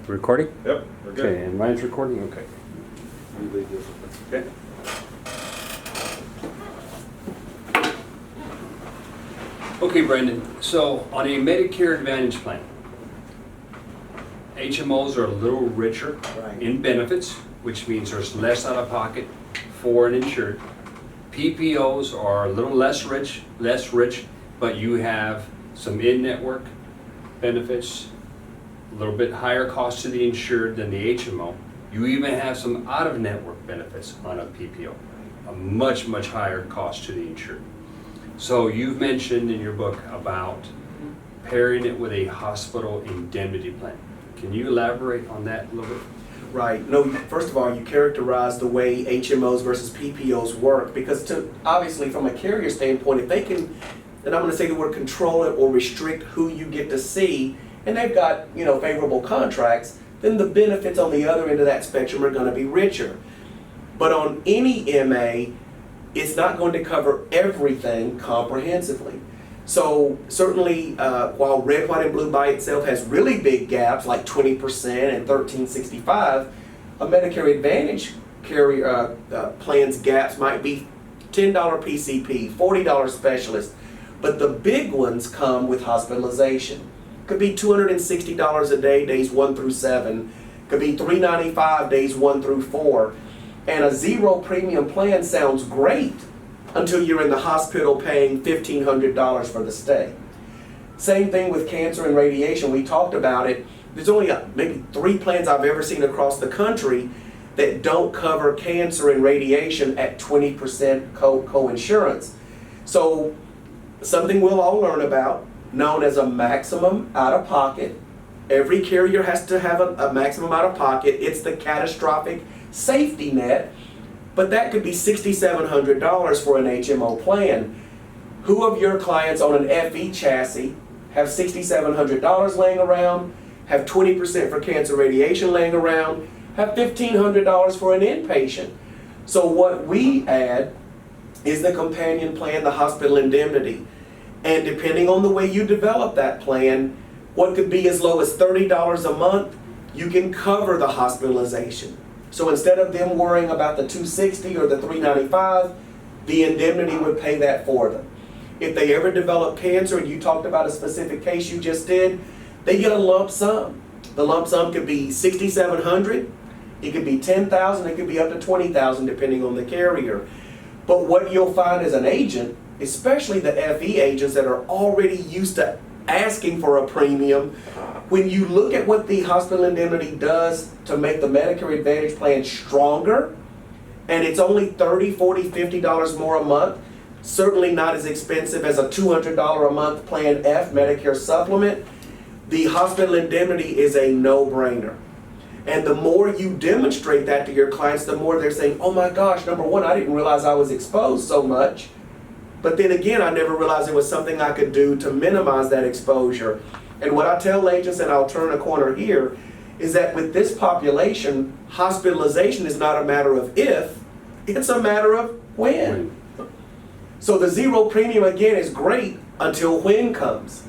Recording? Yep, we're good. Okay, and mine's recording? Okay. You leave this with me. Okay. Okay, Brendan, so on a Medicare Advantage plan, HMOs are a little richer in benefits, which means there's less out of pocket for an insured. PPOs are a little less rich, but you have some in-network benefits, a little bit higher cost to the insured than the HMO. You even have some out-of-network benefits on a PPO, a much, much higher cost to the insured. So you've mentioned in your book about pairing it with a hospital indemnity plan. Can you elaborate on that a little bit? Right. No, first of all, you characterize the way HMOs versus PPOs work, because obviously from a carrier standpoint, if they can, and I'm going to say the word control it or restrict who you get to see, and they've got, favorable contracts, then the benefits on the other end of that spectrum are going to be richer. But on any MA, it's not going to cover everything comprehensively. So certainly, while red, white, and blue by itself has really big gaps, like 20% and 1365, a Medicare Advantage carrier plan's gaps might be $10 PCP, $40 specialist, but the big ones come with hospitalization. Could be $260 a day, days 1 through 7. Could be $395 days 1 through 4. And a zero premium plan sounds great until you're in the hospital paying $1,500 for the stay. Same thing with cancer and radiation. We talked about it. There's only maybe 3 plans I've ever seen across the country that don't cover cancer and radiation at 20% co-insurance. So something we'll all learn about, known as a maximum out-of-pocket. Every carrier has to have a maximum out-of-pocket. It's the catastrophic safety net, but that could be $6,700 for an HMO plan. Who of your clients on an FE chassis have $6,700 laying around, have 20% for cancer radiation laying around, have $1,500 for an inpatient? So what we add is the companion plan, the hospital indemnity. And depending on the way you develop that plan, what could be as low as $30 a month, you can cover the hospitalization. So instead of them worrying about the $260 or the $395, the indemnity would pay that for them. If they ever develop cancer, and you talked about a specific case you just did, they get a lump sum. The lump sum could be $6,700, it could be $10,000, it could be up to $20,000 depending on the carrier. But what you'll find as an agent, especially the FE agents that are already used to asking for a premium, when you look at what the hospital indemnity does to make the Medicare Advantage plan stronger, and it's only $30, $40, $50 more a month, certainly not as expensive as a $200 a month Plan F Medicare Supplement, the hospital indemnity is a no-brainer. And the more you demonstrate that to your clients, the more they're saying, oh my gosh, number one, I didn't realize I was exposed so much. But then again, I never realized there was something I could do to minimize that exposure. And what I tell agents, and I'll turn a corner here, is that with this population, hospitalization is not a matter of if, it's a matter of when. So the zero premium, again, is great until when comes.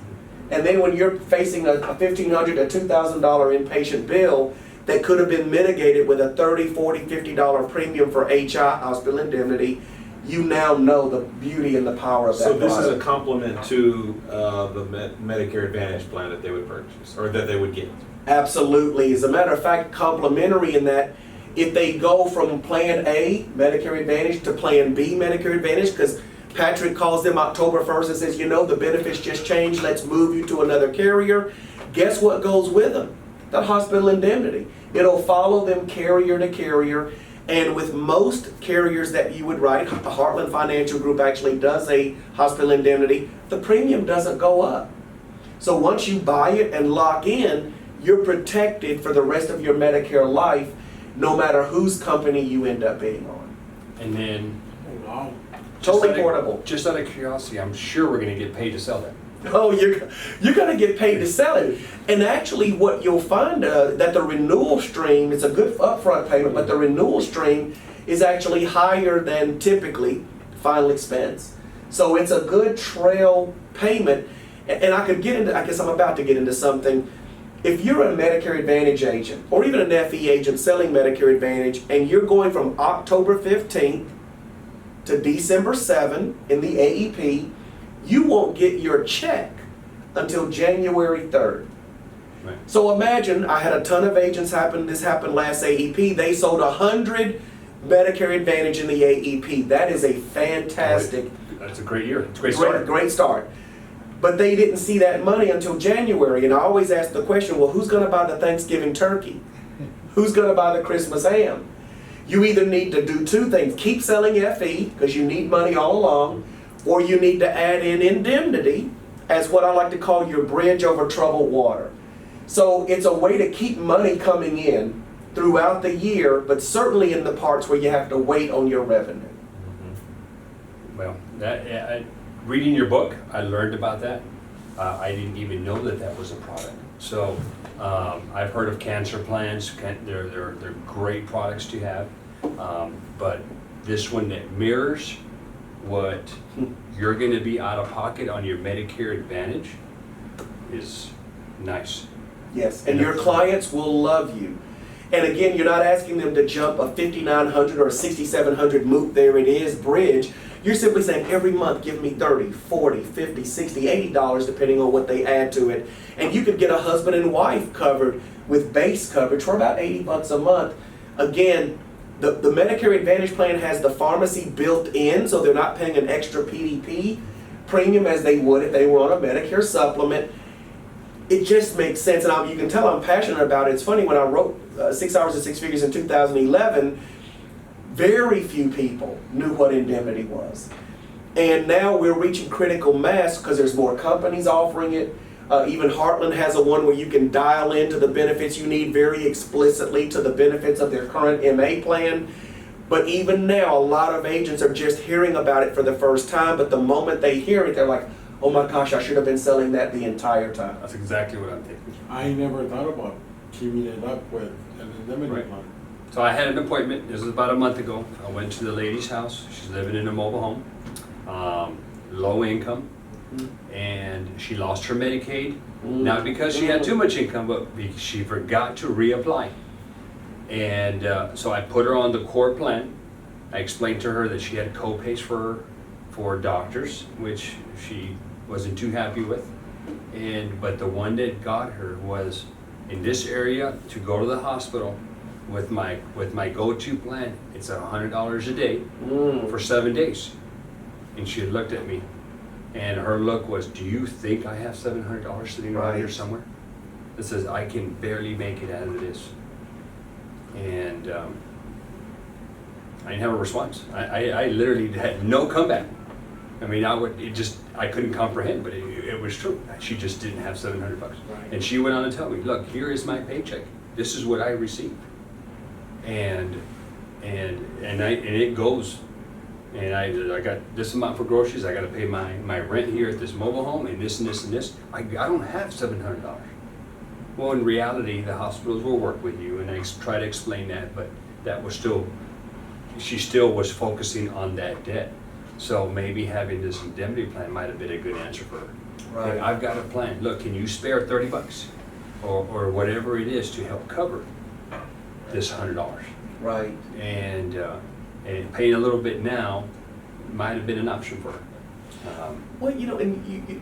And then when you're facing a $1,500 to $2,000 inpatient bill that could have been mitigated with a $30, $40, $50 premium for HI, hospital indemnity, you now know the beauty and the power of that. So this product. is a complement to the Medicare Advantage plan that they would purchase, or that they would get. Absolutely. As a matter of fact, complementary in that if they go from Plan A, Medicare Advantage, to Plan B, Medicare Advantage, because Patrick calls them October 1st and says, the benefits just changed, let's move you to another carrier. Guess what goes with them? The hospital indemnity. It'll follow them carrier to carrier. And with most carriers that you would write, the Heartland Financial Group actually does a hospital indemnity, the premium doesn't go up. So once you buy it and lock in, you're protected for the rest of your Medicare life, no matter whose company you end up being on. And then, totally portable. Just out of curiosity, I'm sure we're going to get paid to sell that. Oh, you're going to get paid to sell it. And actually what you'll find that the renewal stream, it's a good upfront payment, but the renewal stream is actually higher than typically final expense. So it's a good trail payment. And I could get into, I guess I'm about to get into something. if you're a Medicare Advantage agent or even an FE agent selling Medicare Advantage and you're going from October 15th to December 7 in the AEP, you won't get your check until January 3rd. Right. So imagine, I had a ton of agents this happened last AEP, they sold 100 Medicare Advantage in the AEP. That is a fantastic, That's a great year. It's a great start. great start. But they didn't see that money until January, and I always ask the question, well, who's gonna buy the Thanksgiving turkey? Who's gonna buy the Christmas ham? You either need to do two things, keep selling FE, because you need money all along, or you need to add in indemnity as what I like to call your bridge over troubled water. So it's a way to keep money coming in throughout the year, but certainly in the parts where you have to wait on your revenue. Well, reading your book, I learned about that. I didn't even know that that was a product. So I've heard of cancer plans. They're great products to have. But this one that mirrors what you're going to be out of pocket on your Medicare Advantage is nice. Yes, and your clients will love you. And again, you're not asking them to jump a 5,900 or 6,700 moot, there it is, bridge. You're simply saying every month give me 30, 40, 50, 60, $80 depending on what they add to it. And you could get a husband and wife covered with base coverage for about $80 a month. Again, the Medicare Advantage plan has the pharmacy built in, so they're not paying an extra PDP premium as they would if they were on a Medicare Supplement. It just makes sense, and you can tell I'm passionate about it. It's funny, when I wrote 6 Hours and Six Figures in 2011, very few people knew what indemnity was. And now we're reaching critical mass because there's more companies offering it. Even Heartland has a one where you can dial into the benefits you need very explicitly to the benefits of their current MA plan. But even now, a lot of agents are just hearing about it for the first time, but the moment they hear it, they're like, oh my gosh, I should have been selling that the entire time. That's exactly what I'm thinking. I never thought about keeping it up with an indemnity Right. plan. So I had an appointment, this was about a month ago. I went to the lady's house. She's living in a mobile home, low income, and she lost her Medicaid. Not because she had too much income, but because she forgot to reapply. And so I put her on the core plan. I explained to her that she had co-pays for doctors, which she wasn't too happy with. But the one that got her was in this area to go to the hospital with my go-to plan. It's $100 a day for 7 days. And she had looked at me, and her look was, do you think I have $700 sitting around here somewhere? It says, I can barely make it as it is. And I didn't have a response. I literally had no comeback. I mean, I couldn't comprehend, but it was true. She just didn't have $700. Right. And she went on to tell me, look, here is my paycheck. This is what I received. And it goes, and I got this amount for groceries, I gotta pay my rent here at this mobile home, and this and this and this. I don't have $700. Well, in reality, the hospitals will work with you, and I try to explain that, but that was she still was focusing on that debt. So maybe having this indemnity plan might have been a good answer for her. Right. Hey, I've got a plan. Look, can you spare $30 or whatever it is to help cover this $100? Right. And paying a little bit now might have been an option for her. Well, and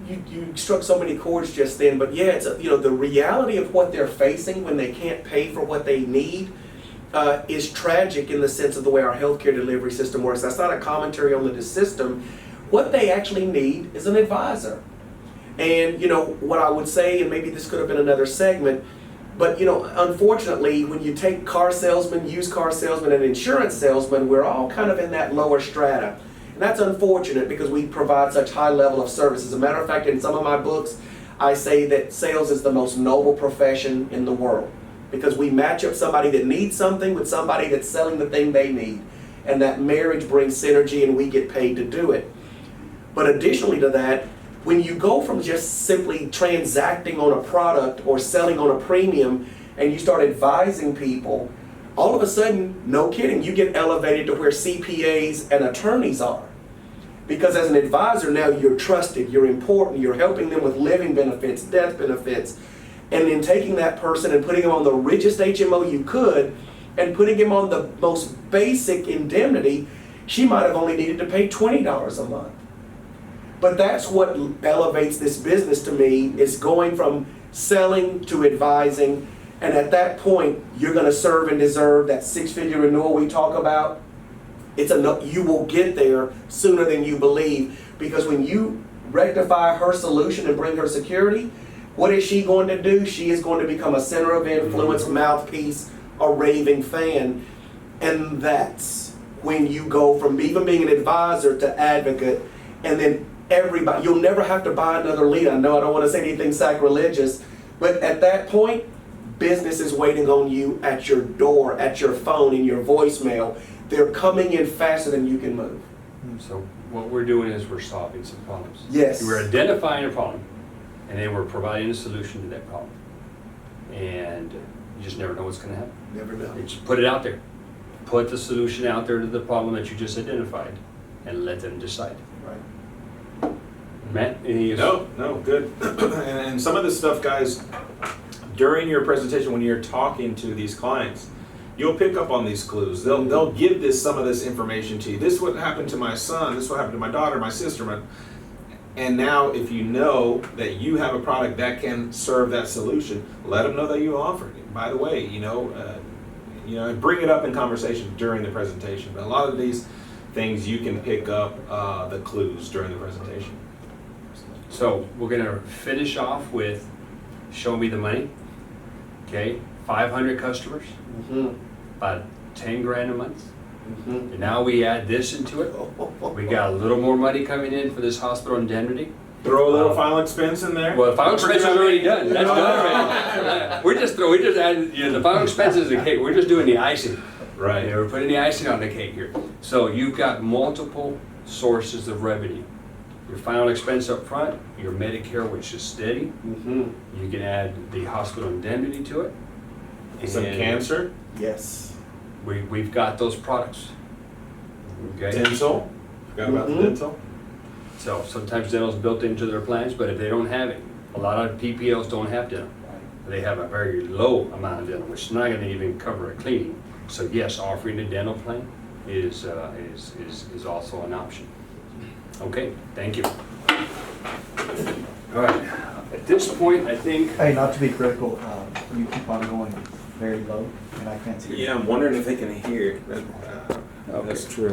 you struck so many chords just then, but yeah, it's the reality of what they're facing when they can't pay for what they need is tragic in the sense of the way our healthcare delivery system works. That's not a commentary on the system. What they actually need is an advisor. And what I would say, and maybe this could have been another segment, but unfortunately, when you take car salesmen, used car salesmen, and insurance salesmen, we're all kind of in that lower strata. And that's unfortunate because we provide such high level of service. As a matter of fact, in some of my books, I say that sales is the most noble profession in the world, because we match up somebody that needs something with somebody that's selling the thing they need. And that marriage brings synergy, and we get paid to do it. But additionally to that, when you go from just simply transacting on a product or selling on a premium and you start advising people, all of a sudden, no kidding, you get elevated to where CPAs and attorneys are. Because as an advisor now, you're trusted, you're important, you're helping them with living benefits, death benefits, and then taking that person and putting him on the richest HMO you could and putting him on the most basic indemnity, she might have only needed to pay $20 a month. But that's what elevates this business to me, is going from selling to advising. And at that point, you're going to serve and deserve that six-figure renewal we talk about. It's enough. You will get there sooner than you believe, because when you rectify her solution and bring her security, what is she going to do? She is going to become a center of influence, mouthpiece, a raving fan. And that's when you go from even being an advisor to advocate, and then everybody, you'll never have to buy another lead. I know I don't want to say anything sacrilegious, but at that point, business is waiting on you at your door, at your phone, in your voicemail. They're coming in faster than you can move. So what we're doing is we're solving some problems. Yes. We're identifying a problem, and then we're providing a solution to that problem. And you just never know what's going to happen. Never know. You just put it out there. Put the solution out there to the problem that you just identified, and let them decide. Right. Matt, any? No, good. And some of this stuff, guys, during your presentation, when you're talking to these clients, you'll pick up on these clues. They'll give some of this information to you. This is what happened to my son. This is what happened to my daughter, my sister. And now, if you know that you have a product that can serve that solution, let them know that you offered it. By the way, bring it up in conversation during the presentation. But a lot of these things you can pick up the clues during the presentation. So we're going to finish off with show me the money. Okay, 500 customers, about 10 grand a month. And now we add this into it. We got a little more money coming in for this hospital indemnity. Throw a little final expense in there. Well, the final expense is already done. That's done already. We're just adding, the final expenses of the cake. We're just doing the icing. Right. We're putting the icing on the cake here. So you've got multiple sources of revenue. Your final expense up front, your Medicare, which is steady. You can add the hospital indemnity to it. Some cancer. Yes. We've got those products. Okay. Dental. Forgot about the dental. So sometimes dental's built into their plans, but if they don't have it, a lot of PPOs don't have dental. They have a very low amount of dental, which is not going to even cover a cleaning. So yes, offering a dental plan is also an option. Okay, thank you. All right, at this point, I think. Hey, not to be critical, you keep on going very low, and I can't see. Yeah, I'm wondering if they can hear. That's true.